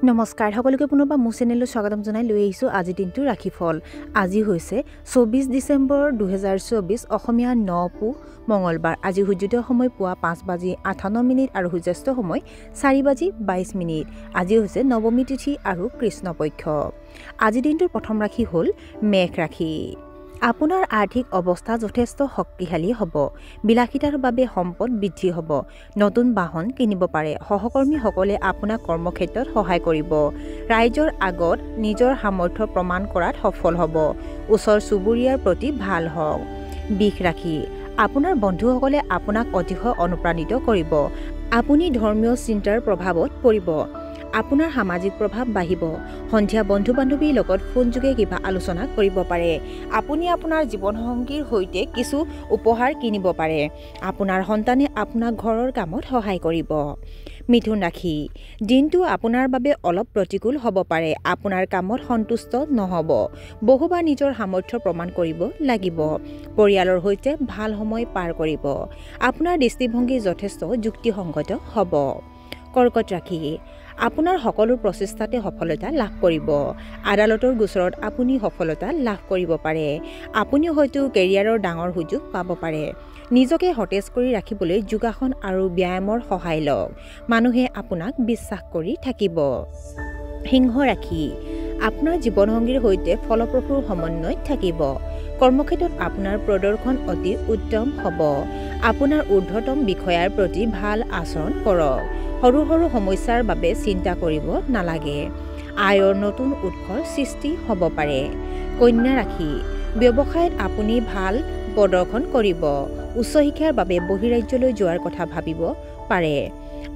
নমস্কাৰ সকলোকে পুনৰবাৰ মোৰ চেনেললৈ স্বাগতম জনাই লৈ আহিছোঁ আজি দিনটোৰ ৰাশিফল। আজি হৈছে 24 ডিচেম্বৰ 2024 অসমীয়া 9 পুহ মঙলবাৰ। আজি সূৰ্যোদয় সময় পুৱা 5:58 আৰু সূৰ্যাস্ত সময় 4:22। আজি হৈছে নৱমী তিথি আৰু কৃষ্ণপক্ষ। আজি দিনটোৰ প্ৰথম ৰাশি হ'ল মেঘ ৰাশি। আপোনাৰ আৰ্থিক অৱস্থা যথেষ্ট শক্তিশালী হ'ব। বিলাসিতাৰ বাবে সম্পদ বৃদ্ধি হ'ব। নতুন বাহন কিনিব পাৰে। সহকৰ্মীসকলে আপোনাক কৰ্মক্ষেত্ৰত সহায় কৰিব। ৰাইজৰ আগত নিজৰ সামৰ্থ্য প্ৰমাণ কৰাত সফল হ'ব। ওচৰ চুবুৰীয়াৰ প্ৰতি ভাল হওক। বৃষ ৰাশি। আপোনাৰ বন্ধুসকলে আপোনাক অতিশয় অনুপ্ৰাণিত কৰিব। আপুনি ধৰ্মীয় চিন্তাৰ প্ৰভাৱত পৰিব। আপোনাৰ সামাজিক প্ৰভাৱ বাঢ়িব। সন্ধিয়া বন্ধু-বান্ধৱীৰ লগত ফোনযোগে কিবা আলোচনা কৰিব পাৰে। আপুনি আপোনাৰ জীৱনসংগীৰ সৈতে কিছু উপহাৰ কিনিব পাৰে। আপোনাৰ সন্তানে আপোনাক ঘৰৰ কামত সহায় কৰিব। মিথুন ৰাশি। দিনটো আপোনাৰ বাবে অলপ প্ৰতিকূল হ'ব পাৰে। আপোনাৰ কামত সন্তুষ্ট নহ'ব। বহুবাৰ নিজৰ সামৰ্থ্য প্ৰমাণ কৰিব লাগিব। পৰিয়ালৰ সৈতে ভাল সময় পাৰ কৰিব। আপোনাৰ দৃষ্টিভংগী যথেষ্ট যুক্তিসংগত হ'ব। কৰ্কট ৰাশি। আপোনাৰ সকলো প্ৰচেষ্টাতে সফলতা লাভ কৰিব। আদালতৰ গোচৰত আপুনি সফলতা লাভ কৰিব পাৰে। আপুনি হয়তো কেৰিয়াৰৰ ডাঙৰ সুযোগ পাব পাৰে। নিজকে সতেজ কৰি ৰাখিবলৈ যোগাসন আৰু ব্যায়ামৰ সহায় লওক। মানুহে আপোনাক বিশ্বাস কৰি থাকিব। সিংহ ৰাশি। আপোনাৰ জীৱনসংগীৰ সৈতে ফলপ্ৰসূ সমন্বয় থাকিব। কৰ্মক্ষেত্ৰত আপোনাৰ প্ৰদৰ্শন অতি উত্তম হ'ব। আপোনাৰ ঊৰ্ধ্বতম বিষয়াৰ প্ৰতি ভাল আচৰণ কৰক। সৰু সৰু সমস্যাৰ বাবে চিন্তা কৰিব নালাগে। আয়ৰ নতুন উৎসৰ সৃষ্টি হ'ব পাৰে। কন্যা ৰাশি। ব্যৱসায়ত আপুনি ভাল প্ৰদৰ্শন কৰিব। উচ্চ শিক্ষাৰ বাবে বহিৰাজ্যলৈ যোৱাৰ কথা ভাবিব পাৰে।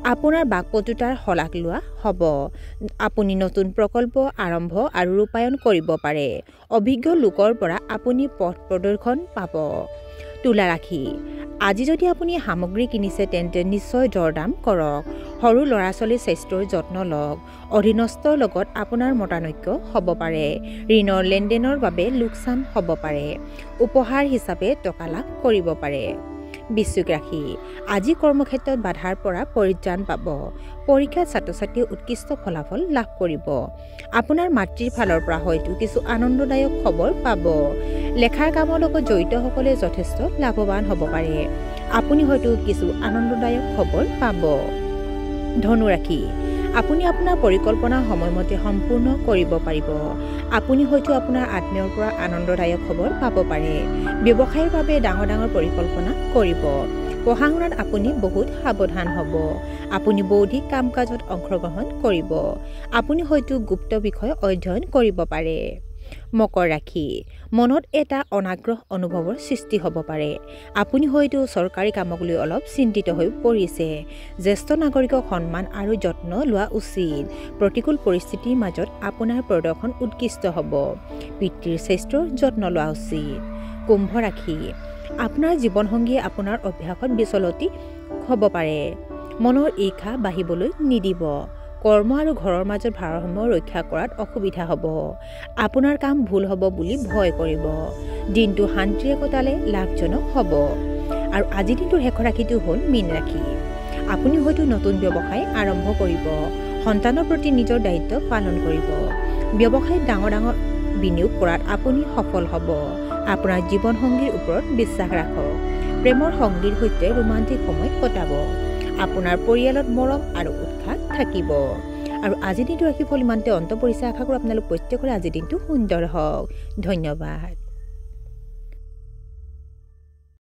আপোনাৰ বাকপটুতাৰ শলাগ লোৱা হ'ব। আপুনি নতুন প্ৰকল্প আৰম্ভ আৰু ৰূপায়ণ কৰিব পাৰে। অভিজ্ঞ লোকৰ পৰা আপুনি পথ প্ৰদৰ্শন পাব। তুলা ৰাশি। আজি যদি আপুনি সামগ্ৰী কিনিছে তেন্তে নিশ্চয় দৰদাম কৰক। সৰু ল'ৰা-ছোৱালীৰ স্বাস্থ্যৰ যত্ন লওক। অধীনস্থৰ লগত আপোনাৰ মতানৈক্য হ'ব পাৰে। ঋণৰ লেনদেনৰ বাবে লোকচান হ'ব পাৰে। উপহাৰ হিচাপে টকা লাভ কৰিব পাৰে। বৃশ্চিক ৰাশি। আজি কৰ্মক্ষেত্ৰত বাধাৰ পৰা পৰিত্ৰাণ পাব। পৰীক্ষাত ছাত্ৰ-ছাত্ৰীয়ে উৎকৃষ্ট ফলাফল লাভ কৰিব। আপোনাৰ মাতৃৰ ফালৰ পৰা হয়তো কিছু আনন্দদায়ক খবৰ পাব। লেখাৰ কামৰ লগত জড়িতসকলে যথেষ্ট লাভৱান হ'ব পাৰে। আপুনি হয়তো কিছু আনন্দদায়ক খবৰ পাব। ধনু ৰাশি। আপুনি আপোনাৰ পৰিকল্পনা সময়মতে সম্পূৰ্ণ কৰিব পাৰিব। আপুনি হয়তো আপোনাৰ আত্মীয়ৰ পৰা আনন্দদায়ক খবৰ পাব পাৰে। ব্যৱসায়ৰ বাবে ডাঙৰ ডাঙৰ পৰিকল্পনা কৰিব। পঢ়া-শুনাত আপুনি বহুত সাৱধান হ'ব। আপুনি বৌদ্ধিক কাম-কাজত অংশগ্ৰহণ কৰিব। আপুনি হয়তো গুপ্ত বিষয় অধ্যয়ন কৰিব পাৰে। মকৰ ৰাশি। মনত এটা অনাগ্ৰহ অনুভৱৰ সৃষ্টি হ'ব পাৰে। আপুনি হয়তো চৰকাৰী কামক লৈ অলপ চিন্তিত হৈ পৰিছে। জ্যেষ্ঠ নাগৰিকক সন্মান আৰু যত্ন লোৱা উচিত। প্ৰতিকূল পৰিস্থিতিৰ মাজত আপোনাৰ প্ৰদৰ্শন উৎকৃষ্ট হ'ব। পিতৃৰ স্বাস্থ্যৰ যত্ন লোৱা উচিত। কুম্ভ ৰাশি। আপোনাৰ জীৱনসংগীয়ে আপোনাৰ অভ্যাসত বিচলতি হ'ব পাৰে। মনৰ ঈৰ্ষা বাঢ়িবলৈ নিদিব। কৰ্ম আৰু ঘৰৰ মাজত ভাৰসাম্য ৰক্ষা কৰাত অসুবিধা হ'ব। আপোনাৰ কাম ভুল হ'ব বুলি ভয় কৰিব। দিনটো শান্তিৰে কটালে লাভজনক হ'ব। আৰু আজিৰ দিনটোৰ শেষৰ ৰাশিটো হ'ল মীন ৰাশি। আপুনি হয়তো নতুন ব্যৱসায় আৰম্ভ কৰিব। সন্তানৰ প্ৰতি নিজৰ দায়িত্ব পালন কৰিব। ব্যৱসায়ত ডাঙৰ ডাঙৰ বিনিয়োগ কৰাত আপুনি সফল হ'ব। আপোনাৰ জীৱনসংগীৰ ওপৰত বিশ্বাস ৰাখক। প্ৰেমৰ সংগীৰ সৈতে ৰোমান্টিক সময় কটাব। আপোনাৰ পৰিয়ালত মৰম আৰু উৎসাহ থাকিব। আৰু আজিৰ দিনটোৰ ৰাশিফল ইমানতে অন্ত পৰিছে। আশা কৰোঁ আপোনালোক প্ৰত্যেকৰে আজিৰ দিনটো সুন্দৰ হওক। ধন্যবাদ।